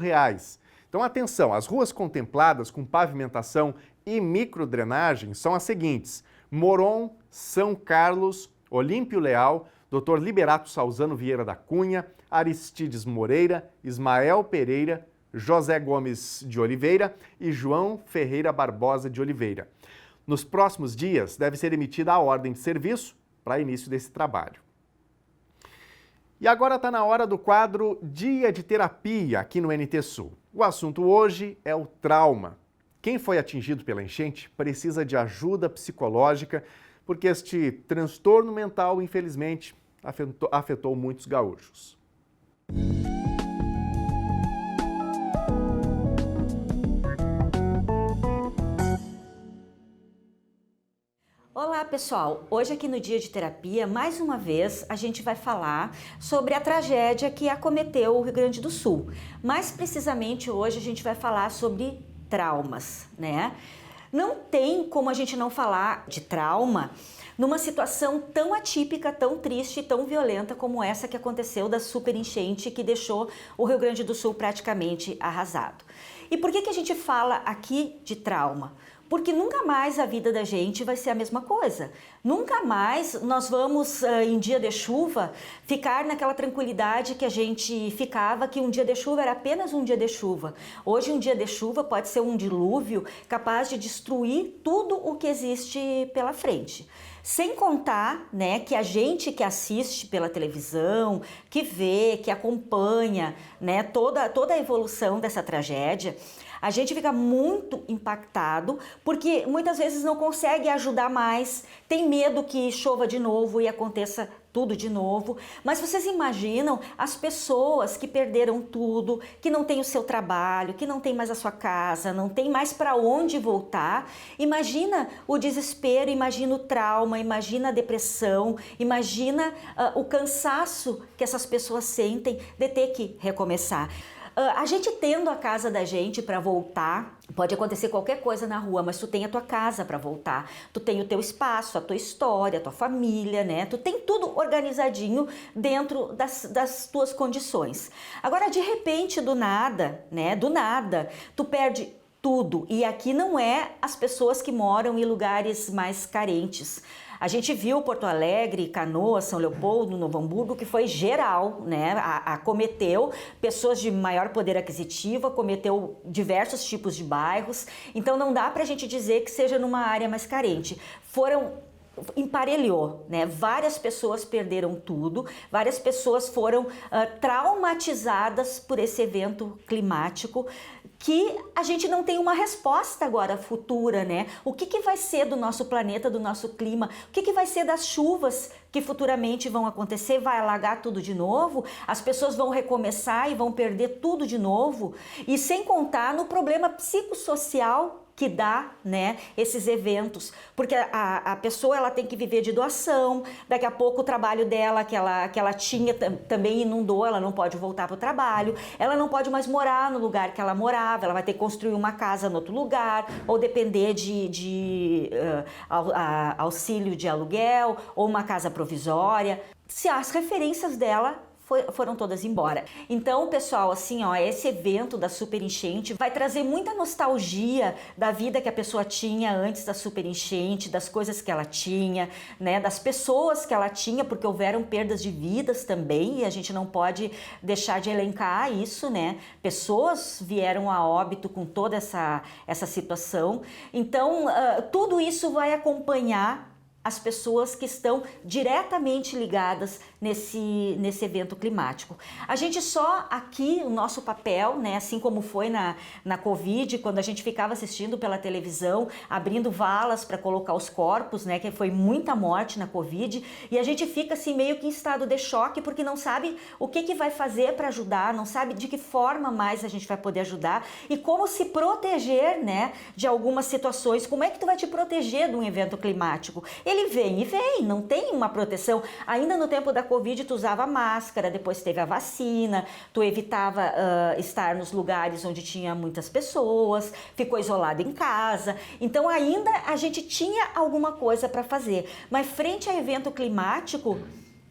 Então, atenção, as ruas contempladas com pavimentação e microdrenagem são as seguintes: Moron, São Carlos, Olímpio Leal, Dr. Liberato Salzano Vieira da Cunha, Aristides Moreira, Ismael Pereira, José Gomes de Oliveira e João Ferreira Barbosa de Oliveira. Nos próximos dias deve ser emitida a ordem de serviço para início desse trabalho. E agora está na hora do quadro Dia de Terapia aqui no NT Sul. O assunto hoje é o trauma. Quem foi atingido pela enchente precisa de ajuda psicológica, porque este transtorno mental, infelizmente, afetou muitos gaúchos. Olá pessoal, hoje aqui no Dia de Terapia, mais uma vez, a gente vai falar sobre a tragédia que acometeu o Rio Grande do Sul. Mais precisamente hoje a gente vai falar sobre traumas, né? Não tem como a gente não falar de trauma numa situação tão atípica, tão triste, tão violenta como essa que aconteceu da super enchente que deixou o Rio Grande do Sul praticamente arrasado. E por que a gente fala aqui de trauma? Porque nunca mais a vida da gente vai ser a mesma coisa. Nunca mais nós vamos, em dia de chuva, ficar naquela tranquilidade que a gente ficava, que um dia de chuva era apenas um dia de chuva. Hoje um dia de chuva pode ser um dilúvio capaz de destruir tudo o que existe pela frente. Sem contar, né, que a gente que assiste pela televisão, que vê, que acompanha, né, toda a evolução dessa tragédia, a gente fica muito impactado porque muitas vezes não consegue ajudar mais, tem medo que chova de novo e aconteça tudo de novo. Mas vocês imaginam as pessoas que perderam tudo, que não têm o seu trabalho, que não tem mais a sua casa, não tem mais para onde voltar. Imagina o desespero, imagina o trauma, imagina a depressão, imagina o cansaço que essas pessoas sentem de ter que recomeçar. A gente tendo a casa da gente para voltar, pode acontecer qualquer coisa na rua, mas tu tem a tua casa para voltar, tu tem o teu espaço, a tua história, a tua família, né? Tu tem tudo organizadinho dentro das tuas condições. Agora, de repente, do nada, né? Do nada, tu perde tudo. E aqui não é as pessoas que moram em lugares mais carentes. A gente viu Porto Alegre, Canoas, São Leopoldo, Novo Hamburgo, que foi geral, né? Acometeu pessoas de maior poder aquisitivo, acometeu diversos tipos de bairros. Então não dá pra gente dizer que seja numa área mais carente. Emparelhou, né? Várias pessoas perderam tudo, várias pessoas foram traumatizadas por esse evento climático que a gente não tem uma resposta agora futura, né? O que vai ser do nosso planeta, do nosso clima? O que vai ser das chuvas que futuramente vão acontecer? Vai alagar tudo de novo? As pessoas vão recomeçar e vão perder tudo de novo? E sem contar no problema psicossocial que dá, né, esses eventos, porque a pessoa ela tem que viver de doação, daqui a pouco o trabalho dela que ela tinha também inundou, ela não pode voltar para o trabalho, ela não pode mais morar no lugar que ela morava, ela vai ter que construir uma casa em outro lugar, ou depender de auxílio de aluguel, ou uma casa provisória. Se as referências dela foram todas embora. Então, pessoal, assim, ó, esse evento da super enchente vai trazer muita nostalgia da vida que a pessoa tinha antes da super enchente, das coisas que ela tinha, né, das pessoas que ela tinha, porque houveram perdas de vidas também, e a gente não pode deixar de elencar isso, né? Pessoas vieram a óbito com toda essa situação. Então, tudo isso vai acompanhar as pessoas que estão diretamente ligadas nesse evento climático. A gente só aqui, o nosso papel, né, assim como foi na Covid, quando a gente ficava assistindo pela televisão, abrindo valas para colocar os corpos, né, que foi muita morte na Covid, e a gente fica assim meio que em estado de choque, porque não sabe o que vai fazer para ajudar, não sabe de que forma mais a gente vai poder ajudar e como se proteger, né, de algumas situações. Como é que tu vai te proteger de um evento climático? Ele vem e vem, não tem uma proteção. Ainda no tempo da Covid tu usava máscara, depois teve a vacina, tu evitava estar nos lugares onde tinha muitas pessoas, ficou isolado em casa. Então ainda a gente tinha alguma coisa para fazer. Mas frente a evento climático,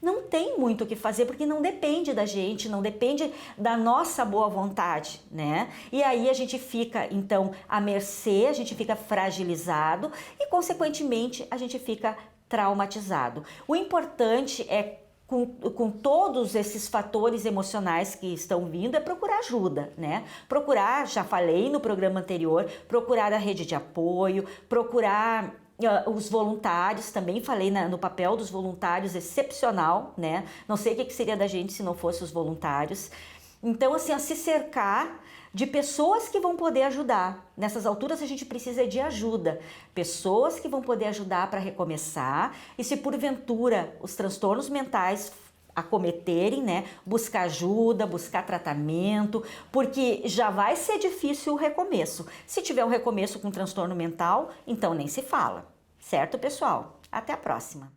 não tem muito o que fazer, porque não depende da gente, não depende da nossa boa vontade, né? E aí a gente fica, então, à mercê, a gente fica fragilizado e, consequentemente, a gente fica traumatizado. O importante é, com todos esses fatores emocionais que estão vindo, é procurar ajuda, né? Procurar, já falei no programa anterior, procurar a rede de apoio, procurar os voluntários, também falei no papel dos voluntários, excepcional, né? Não sei o que seria da gente se não fosse os voluntários. Então, assim, se cercar de pessoas que vão poder ajudar. Nessas alturas a gente precisa de ajuda. Pessoas que vão poder ajudar para recomeçar e, se porventura os transtornos mentais acometerem, né, buscar ajuda, buscar tratamento, porque já vai ser difícil o recomeço. Se tiver um recomeço com transtorno mental, então nem se fala. Certo, pessoal? Até a próxima!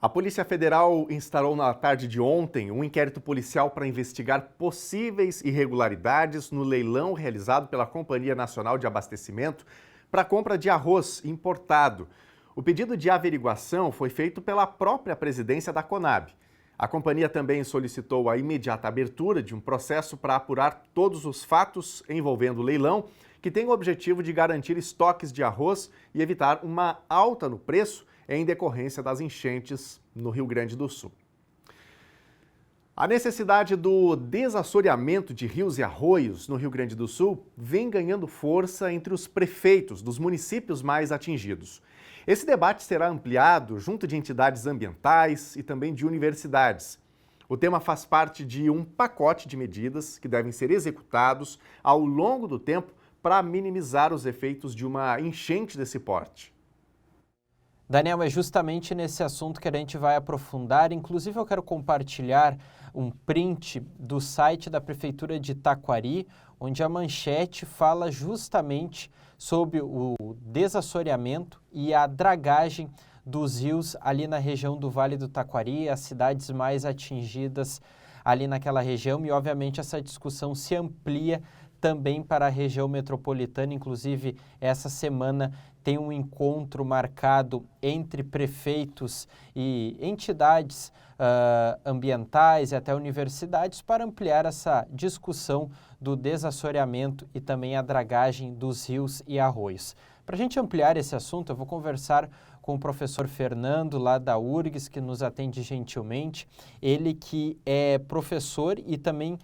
A Polícia Federal instaurou na tarde de ontem um inquérito policial para investigar possíveis irregularidades no leilão realizado pela Companhia Nacional de Abastecimento para a compra de arroz importado. O pedido de averiguação foi feito pela própria presidência da Conab. A companhia também solicitou a imediata abertura de um processo para apurar todos os fatos envolvendo o leilão, que tem o objetivo de garantir estoques de arroz e evitar uma alta no preço em decorrência das enchentes no Rio Grande do Sul. A necessidade do desassoreamento de rios e arroios no Rio Grande do Sul vem ganhando força entre os prefeitos dos municípios mais atingidos. Esse debate será ampliado junto de entidades ambientais e também de universidades. O tema faz parte de um pacote de medidas que devem ser executados ao longo do tempo para minimizar os efeitos de uma enchente desse porte. Daniel, é justamente nesse assunto que a gente vai aprofundar. Inclusive, eu quero compartilhar um print do site da Prefeitura de Taquari, onde a manchete fala justamente sobre o desassoreamento e a dragagem dos rios ali na região do Vale do Taquari, as cidades mais atingidas ali naquela região. E, obviamente, essa discussão se amplia também para a região metropolitana. Inclusive, essa semana tem um encontro marcado entre prefeitos e entidades ambientais e até universidades para ampliar essa discussão do desassoreamento e também a dragagem dos rios e arroios. Para a gente ampliar esse assunto, eu vou conversar com o professor Fernando, lá da URGS, que nos atende gentilmente. Ele que é professor e também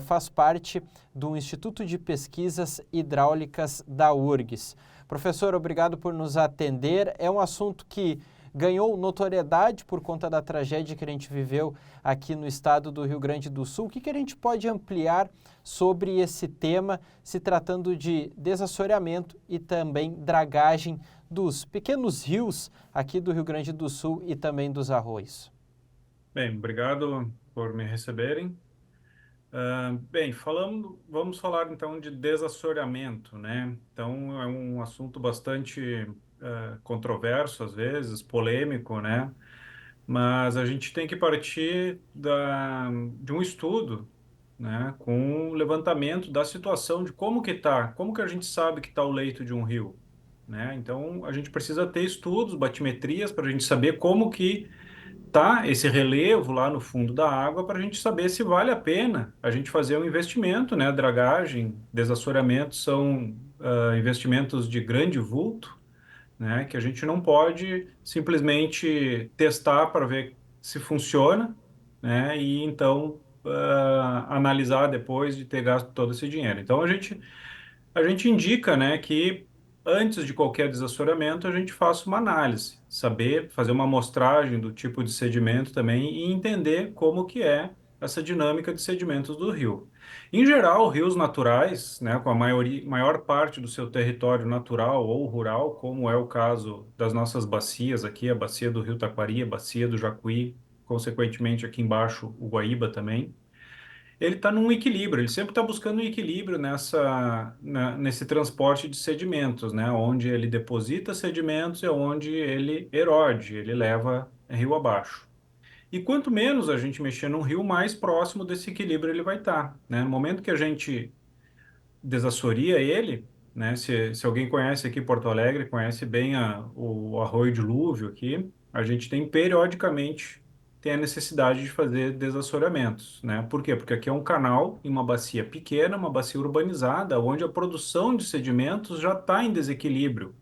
faz parte do Instituto de Pesquisas Hidráulicas da URGS. Professor, obrigado por nos atender. É um assunto que ganhou notoriedade por conta da tragédia que a gente viveu aqui no estado do Rio Grande do Sul. O que a gente pode ampliar sobre esse tema, se tratando de desassoreamento e também dragagem dos pequenos rios aqui do Rio Grande do Sul e também dos arroios? Bem, obrigado por me receberem. Vamos falar então de desassoreamento, né? Então é um assunto bastante controverso às vezes, polêmico, né? Mas a gente tem que partir de um estudo né, com o levantamento da situação de como que tá, como que a gente sabe que está o leito de um rio, né? Então a gente precisa ter estudos, batimetrias para a gente saber como que tá esse relevo lá no fundo da água para a gente saber se vale a pena a gente fazer um investimento, né? Dragagem, desassoreamento são investimentos de grande vulto, né? Que a gente não pode simplesmente testar para ver se funciona, né? E então analisar depois de ter gasto todo esse dinheiro. Então a gente indica, né, que antes de qualquer desassoreamento a gente faça uma análise, saber fazer uma amostragem do tipo de sedimento também e entender como que é essa dinâmica de sedimentos do rio. Em geral, rios naturais, né, com a maior parte do seu território natural ou rural, como é o caso das nossas bacias aqui, a bacia do Rio Taquari, a bacia do Jacuí, consequentemente aqui embaixo o Guaíba também, ele está num equilíbrio, ele sempre está buscando um equilíbrio nesse transporte de sedimentos, né? Onde ele deposita sedimentos e onde ele erode, ele leva rio abaixo. E quanto menos a gente mexer num rio, mais próximo desse equilíbrio ele vai estar, né? No momento que a gente desassoria ele, né? Se alguém conhece aqui Porto Alegre, conhece bem o Arroio Dilúvio aqui, a gente tem periodicamente tem a necessidade de fazer desassoreamentos, né? Por quê? Porque aqui é um canal em uma bacia pequena, uma bacia urbanizada, onde a produção de sedimentos já está em desequilíbrio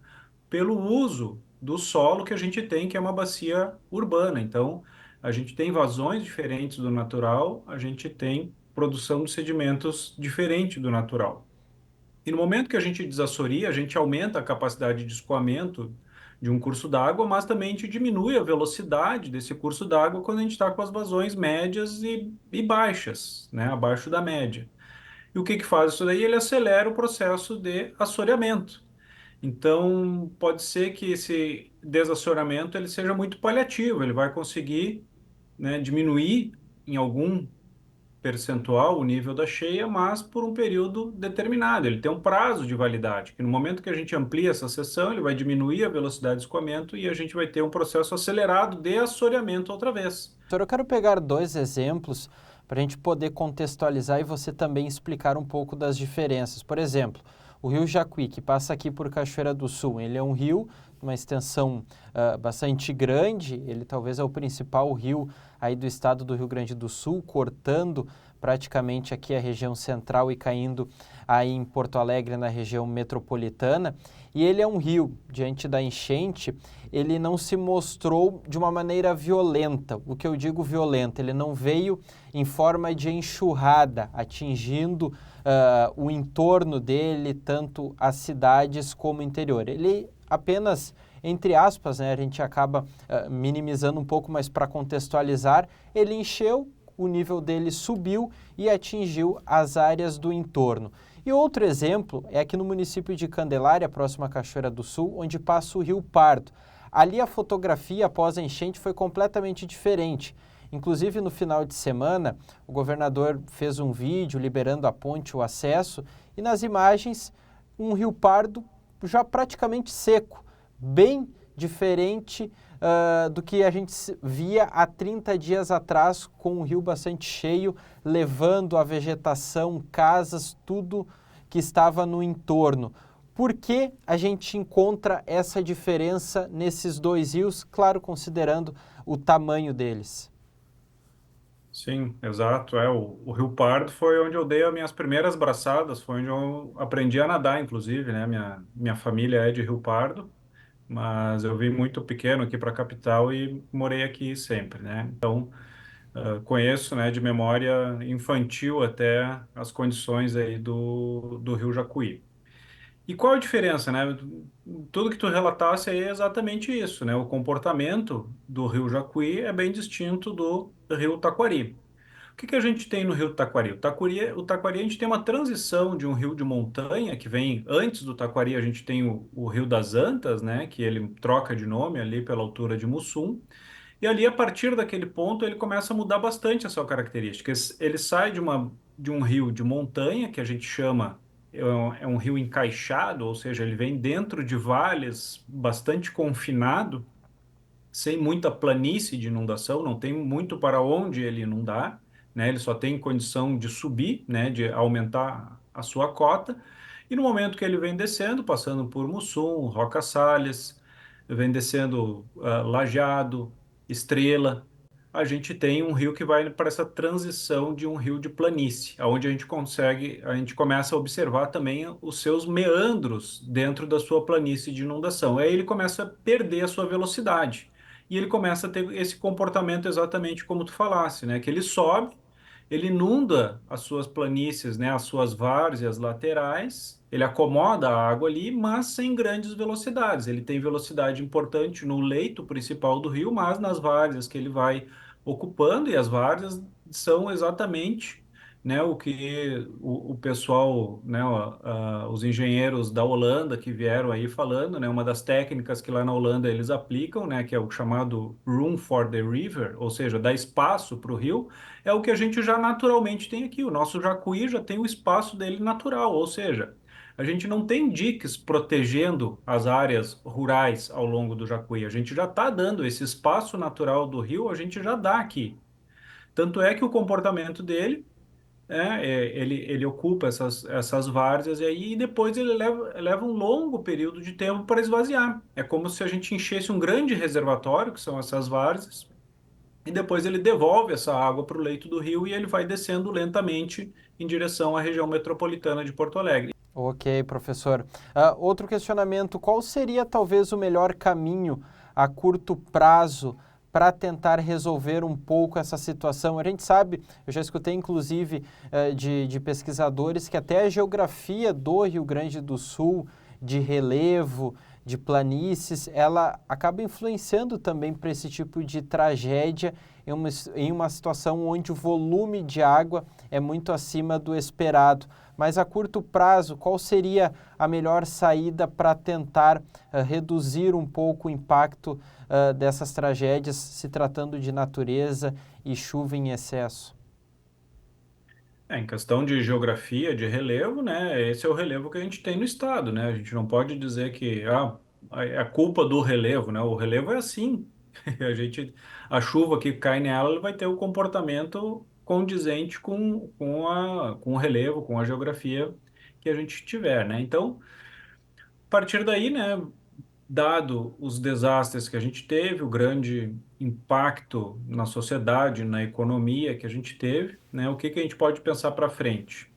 pelo uso do solo que a gente tem, que é uma bacia urbana. Então, a gente tem vazões diferentes do natural, a gente tem produção de sedimentos diferente do natural. E no momento que a gente desassoria, a gente aumenta a capacidade de escoamento de um curso d'água, mas também a gente diminui a velocidade desse curso d'água quando a gente está com as vazões médias e baixas, né, abaixo da média. E o que que faz isso daí? Ele acelera o processo de assoreamento. Então, pode ser que esse desassoreamento ele seja muito paliativo, ele vai conseguir, né, diminuir em algum percentual o nível da cheia, mas por um período determinado. Ele tem um prazo de validade, que no momento que a gente amplia essa seção, ele vai diminuir a velocidade de escoamento e a gente vai ter um processo acelerado de assoreamento outra vez. Doutor, eu quero pegar 2 exemplos para a gente poder contextualizar e você também explicar um pouco das diferenças. Por exemplo, o rio Jacuí, que passa aqui por Cachoeira do Sul, ele é um rio de uma extensão bastante grande, ele talvez é o principal rio aí do estado do Rio Grande do Sul, cortando praticamente aqui a região central e caindo aí em Porto Alegre, na região metropolitana. E ele é um rio, diante da enchente, ele não se mostrou de uma maneira violenta. O que eu digo violenta, ele não veio em forma de enxurrada, atingindo o entorno dele, tanto as cidades como o interior. Ele apenas, entre aspas, né, a gente acaba minimizando um pouco, mas para contextualizar, ele encheu, o nível dele subiu e atingiu as áreas do entorno. E outro exemplo é aqui no município de Candelária, próximo à Cachoeira do Sul, onde passa o Rio Pardo. Ali a fotografia após a enchente foi completamente diferente. Inclusive, no final de semana, o governador fez um vídeo liberando a ponte, o acesso, e nas imagens, um Rio Pardo já praticamente seco, bem diferente do que a gente via há 30 dias atrás, com um rio bastante cheio, levando a vegetação, casas, tudo que estava no entorno. Por que a gente encontra essa diferença nesses 2 rios, claro, considerando o tamanho deles? Sim, exato. O Rio Pardo foi onde eu dei as minhas primeiras braçadas, foi onde eu aprendi a nadar, inclusive, né? Minha família é de Rio Pardo, mas eu vim muito pequeno aqui para a capital e morei aqui sempre, né? Então, conheço, né, de memória infantil até as condições aí do Rio Jacuí. E qual a diferença, né? Tudo que tu relatasse aí é exatamente isso, né? O comportamento do Rio Jacuí é bem distinto do Rio Taquari. O que que a gente tem no Rio Taquari? O Taquari a gente tem uma transição de um rio de montanha que vem antes do Taquari, a gente tem o Rio das Antas, né? Que ele troca de nome ali pela altura de Mussum. E ali, a partir daquele ponto, ele começa a mudar bastante a sua característica. Ele sai de um rio de montanha, que a gente chama, é um rio encaixado, ou seja, ele vem dentro de vales bastante confinado, sem muita planície de inundação, não tem muito para onde ele inundar, né? Ele só tem condição de subir, né? De aumentar a sua cota. E no momento que ele vem descendo, passando por Mussum, Roca Salles, vem descendo Lajeado, Estrela, a gente tem um rio que vai para essa transição de um rio de planície, onde a gente começa a observar também os seus meandros dentro da sua planície de inundação. Aí ele começa a perder a sua velocidade. E ele começa a ter esse comportamento exatamente como tu falasse, né? Que ele sobe, ele inunda as suas planícies, né? As suas várzeas laterais, ele acomoda a água ali, mas sem grandes velocidades. Ele tem velocidade importante no leito principal do rio, mas nas várzeas que ele vai ocupando, e as várzeas são exatamente, né, o que o pessoal, né, os engenheiros da Holanda que vieram aí falando, né, uma das técnicas que lá na Holanda eles aplicam, né, que é o chamado room for the river, ou seja, dar espaço para o rio, é o que a gente já naturalmente tem aqui. O nosso Jacuí já tem o espaço dele natural, ou seja, a gente não tem diques protegendo as áreas rurais ao longo do Jacuí. A gente já está dando esse espaço natural do rio, a gente já dá aqui. Tanto é que o comportamento dele ele ocupa essas várzeas e aí depois ele leva um longo período de tempo para esvaziar. É como se a gente enchesse um grande reservatório, que são essas várzeas, e depois ele devolve essa água para o leito do rio e ele vai descendo lentamente em direção à região metropolitana de Porto Alegre. Ok, professor. Outro questionamento, qual seria talvez o melhor caminho a curto prazo para tentar resolver um pouco essa situação? A gente sabe, eu já escutei inclusive de pesquisadores que até a geografia do Rio Grande do Sul, de relevo, de planícies, ela acaba influenciando também para esse tipo de tragédia em uma situação onde o volume de água é muito acima do esperado. Mas a curto prazo, qual seria a melhor saída para tentar reduzir um pouco o impacto dessas tragédias, se tratando de natureza e chuva em excesso? Em questão de geografia, de relevo, né? Esse é o relevo que a gente tem no estado, né? A gente não pode dizer que é culpa do relevo, né? O relevo é assim. A chuva que cai nela ela vai ter o comportamento condizente com o relevo, com a geografia que a gente tiver, né? Então, a partir daí, né? Dado os desastres que a gente teve, o grande impacto na sociedade, na economia que a gente teve, né? O que a gente pode pensar para frente?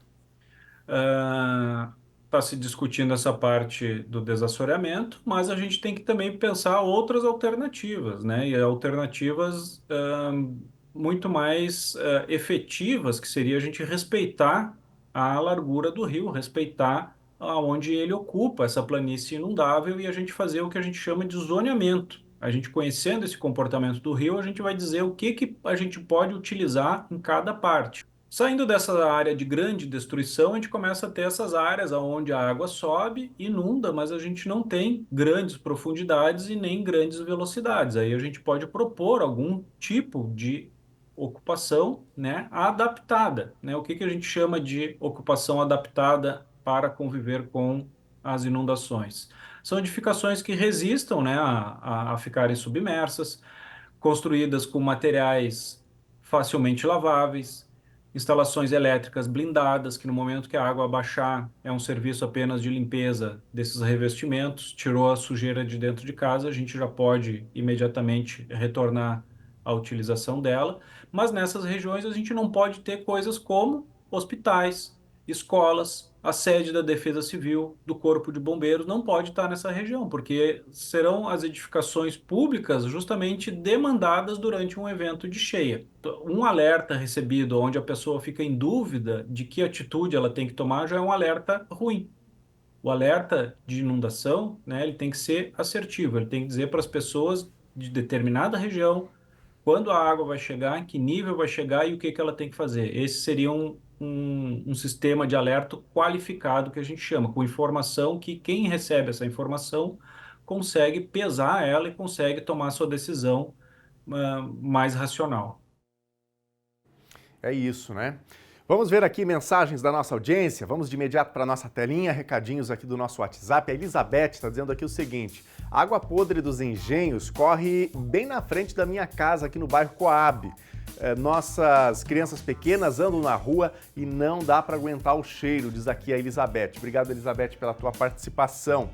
Está se discutindo essa parte do desassoreamento, mas a gente tem que também pensar outras alternativas, né? E alternativas muito mais efetivas, que seria a gente respeitar a largura do rio, respeitar aonde ele ocupa essa planície inundável e a gente fazer o que a gente chama de zoneamento. A gente conhecendo esse comportamento do rio, a gente vai dizer o que a gente pode utilizar em cada parte. Saindo dessa área de grande destruição, a gente começa a ter essas áreas onde a água sobe, inunda, mas a gente não tem grandes profundidades e nem grandes velocidades. Aí a gente pode propor algum tipo de ocupação, né, adaptada, né? O que a gente chama de ocupação adaptada para conviver com as inundações? São edificações que resistam, né, a ficarem submersas, construídas com materiais facilmente laváveis, instalações elétricas blindadas, que no momento que a água baixar é um serviço apenas de limpeza desses revestimentos, tirou a sujeira de dentro de casa, a gente já pode imediatamente retornar à utilização dela, mas nessas regiões a gente não pode ter coisas como hospitais, escolas, a sede da Defesa Civil, do Corpo de Bombeiros, não pode estar nessa região, porque serão as edificações públicas justamente demandadas durante um evento de cheia. Um alerta recebido onde a pessoa fica em dúvida de que atitude ela tem que tomar já é um alerta ruim. O alerta de inundação, né, ele tem que ser assertivo, ele tem que dizer para as pessoas de determinada região quando a água vai chegar, em que nível vai chegar e o que ela tem que fazer. Esse seria um sistema de alerta qualificado que a gente chama, com informação que quem recebe essa informação consegue pesar ela e consegue tomar sua decisão mais racional. É isso, né? Vamos ver aqui mensagens da nossa audiência. Vamos de imediato para a nossa telinha, recadinhos aqui do nosso WhatsApp. A Elizabeth está dizendo aqui o seguinte: a água podre dos engenhos corre bem na frente da minha casa aqui no bairro Coab. Nossas crianças pequenas andam na rua e não dá para aguentar o cheiro, diz aqui a Elizabeth. Obrigado, Elizabeth, pela tua participação.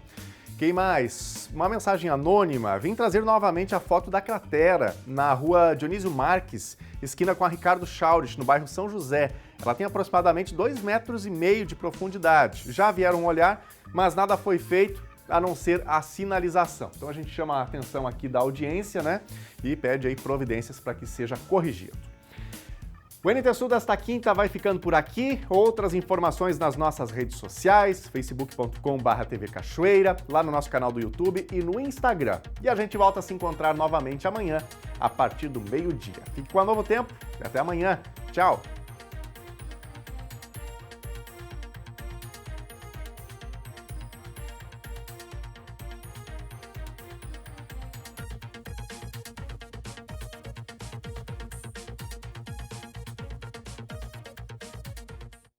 Quem mais? Uma mensagem anônima. Vim trazer novamente a foto da cratera na rua Dionísio Marques, esquina com a Ricardo Chaurich, no bairro São José. Ela tem aproximadamente 2,5 metros de profundidade. Já vieram olhar, mas nada foi feito a não ser a sinalização. Então a gente chama a atenção aqui da audiência, né? E pede aí providências para que seja corrigido. O NT Sul desta quinta vai ficando por aqui. Outras informações nas nossas redes sociais, facebook.com/TV Cachoeira, lá no nosso canal do YouTube e no Instagram. E a gente volta a se encontrar novamente amanhã, a partir do meio-dia. Fique com a Novo Tempo e até amanhã. Tchau!